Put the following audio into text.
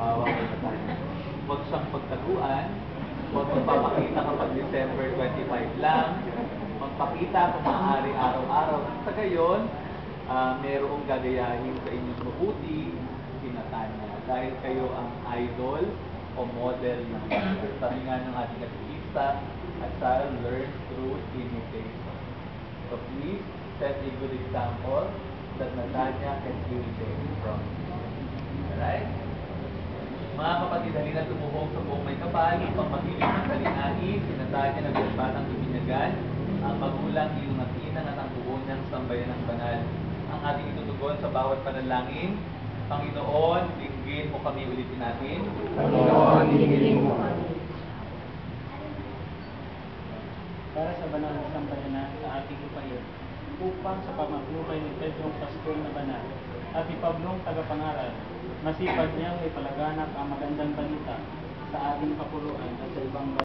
halimbawa kay Natanya. Huwag siyang pagtaguan, huwag magpapakita kapag December 25 lang, magpakita kung maaari araw-araw. Sa gayon, merong gagayahin sa inyong mabuti, si Natanya. Dahil kayo ang idol o model ng sabi nga ng ating katekista, a child learns through imitation. So please set a good example that Natanya can imitate from. Alright? Mga kapatid, halina tumuhong sa buong may kapal, upang maghiling ng kalinai, si Natanya na batang ibinyagan, ang magulang, iyong natinang at ang buo niyang sambayan ng banal. Ang ating itutugon sa bawat panalangin, Panginoon, dinggin mo kami, ulitin natin. Panginoon, dinggin mo kami. Para sa banal na sambayanan sa ating ipayo, upang sa pamaglubay ni Pedrong Pastol na banal, at ni Pablong tagapangaral, masipag niyang ipalaganap ang magandang balita sa ating kapuluan at sa ibang